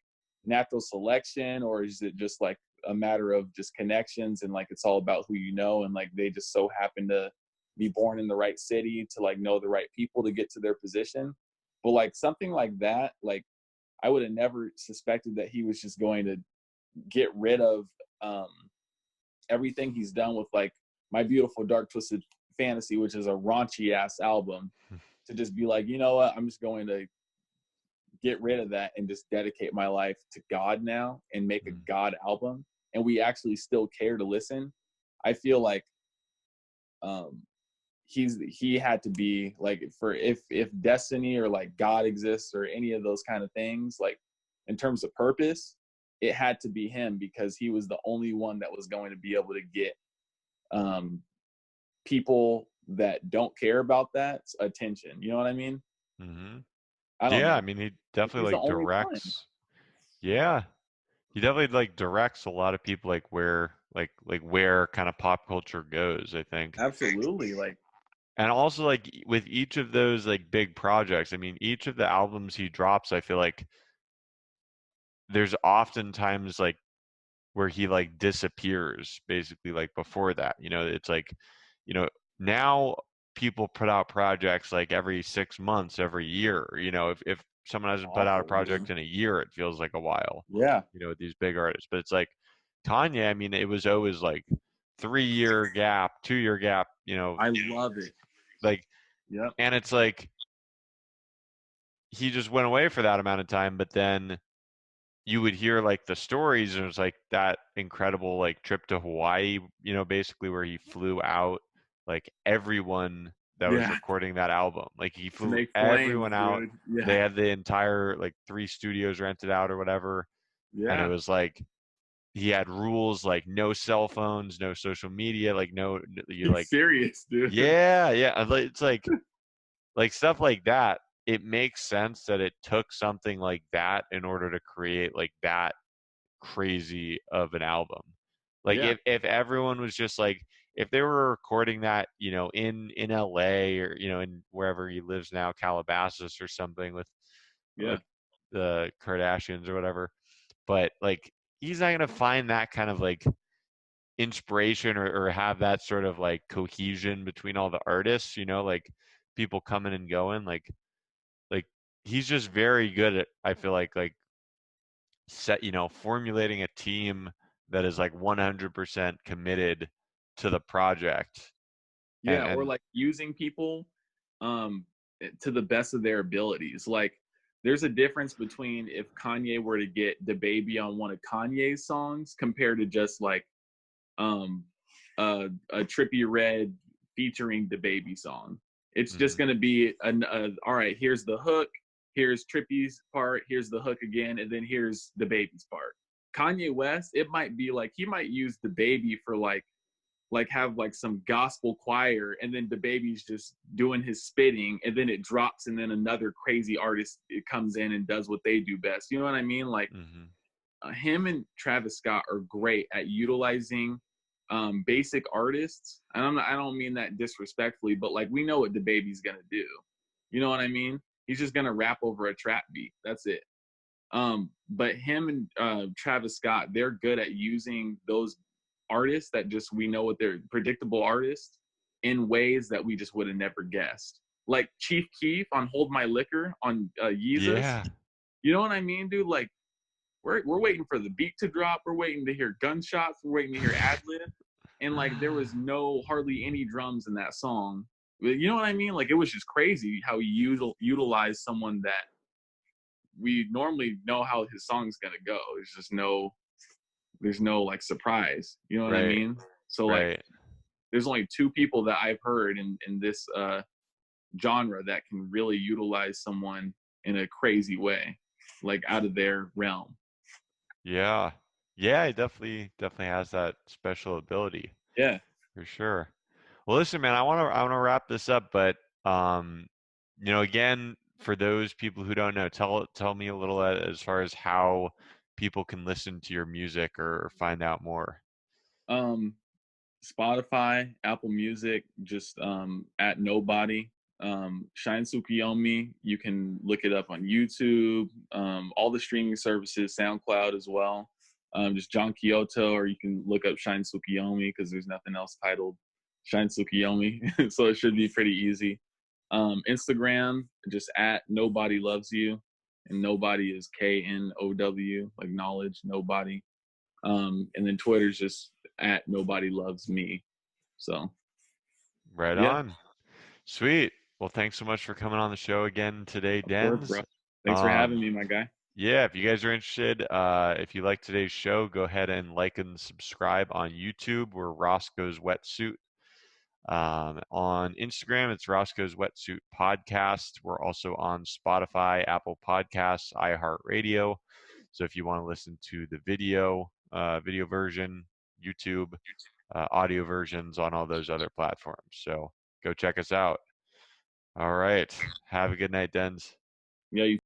natural selection, or is it just like a matter of just connections and like it's all about who you know and like they just so happen to be born in the right city to like know the right people to get to their position. But like something like that, like I would have never suspected that he was just going to get rid of um, everything he's done with like My Beautiful Dark Twisted Fantasy, which is a raunchy ass album, to just be like, you know what, I'm just going to get rid of that and just dedicate my life to God now and make a God album. And we actually still care to listen. I feel like um, he had to be like, for if destiny or like God exists or any of those kind of things, like in terms of purpose, it had to be him because he was the only one that was going to be able to get um people that don't care about that attention. You know what I mean? Hmm. I don't Yeah, I know. mean, he But definitely he's the like only one. directs. Yeah, he definitely like directs a lot of people like where kind of pop culture goes, I think. Absolutely. Like And also like with each of those like big projects, I mean, each of the albums he drops, I feel like there's oftentimes like where he like disappears basically like before that. It's like, you know, now people put out projects like every 6 months, every year. If someone hasn't put out a awful, project dude. in a year, it feels like a while, Yeah. with these big artists. But it's like Kanye, I mean, it was always like 3 year gap, 2 year gap, I love it. like, Yep. and it's like he just went away for that amount of time, but then you would hear like the stories, and it was like that incredible like trip to Hawaii, basically where he flew out like everyone that was Yeah. recording that album. Like he To flew make flames, everyone out. dude. They Yeah. had the entire like 3 studios rented out or whatever. And it Yeah. was like he had rules like no cell phones, no social media, like no you You like serious, dude? yeah, yeah. It's like stuff like that. It makes sense that it took something like that in order to create like that crazy of an album. Like Yeah. if everyone was just like if they were recording that, in LA or in wherever he lives now, Calabasas or something with Yeah. the Kardashians or whatever. But like he's not gonna find that kind of like inspiration or have that sort of like cohesion between all the artists, like people coming and going. Like he's just very good at I feel like formulating a team that is like 100% committed to the project. and Yeah. Or and like using people um to the best of their abilities. Like there's a difference between if Kanye were to get the baby on one of Kanye's songs compared to just like um a Trippie Redd featuring the baby song. It's just mhm, going to be all right, here's the hook, here's Trippy's part, here's the hook again, and then here's the baby's part. Kanye West, it might be like he might use the baby for like have like some gospel choir, and then the baby's just doing his spitting, and then it drops, and then another crazy artist it comes in and does what they do best. You know what I mean? Like Mm-hmm. him and Travis Scott are great at utilizing basic artists. And I don't mean that disrespectfully, but like we know what the baby's gonna do. You know what I mean? He's just gonna rap over a trap beat. That's it. But him and Travis Scott, they're good at using those artists that just we know what they're predictable artists in ways that we just would have never guessed. Like Chief Keef on "Hold My Liquor" on Yeezus. Yeah. You know what I mean, dude? Like we're waiting for the beat to drop. We're waiting to hear gunshots. We're waiting to hear ad lib, and like there was no hardly any drums in that song. You know what I mean? Like it was just crazy how he utilized someone that we normally know how his song's gonna go. There's no like surprise. You know what I Right. mean? So like Right. there's only two people that I've heard in this genre that can really utilize someone in a crazy way, like out of their realm. Yeah. Yeah, it definitely has that special ability Yeah. for sure. Well, listen, man, I wanna wrap this up, but again, for those people who don't know, tell me a little as far as how people can listen to your music or find out more. Um Spotify, Apple Music, just at Knowbody. Shine Tsukuyomi, you can look it up on YouTube, all the streaming services, SoundCloud as well. Just Jon Kyoto, or you can look up Shine Tsukuyomi because there's nothing else titled Shine Tsukuyomi. So it should be pretty easy. Instagram, just at Nobody Loves You. And Nobody is KNOW, like knowledge, nobody. And then Twitter's just at Nobody Loves Me. So Right yeah, on. Sweet. Well, thanks so much for coming on the show again today, of course, bro. Dens. Thanks for having Um, me, my guy. yeah, if you guys are interested, if you like today's show, go ahead and like and subscribe on YouTube. We're Roscoe's Wetsuit. On Instagram, it's Roscoe's Wetsuit Podcast. We're also on Spotify, Apple Podcasts, iHeartRadio. So if you want to listen to the video version, YouTube, audio versions on all those other platforms. So go check us out. All right. Have a good night, Dens. Yeah, you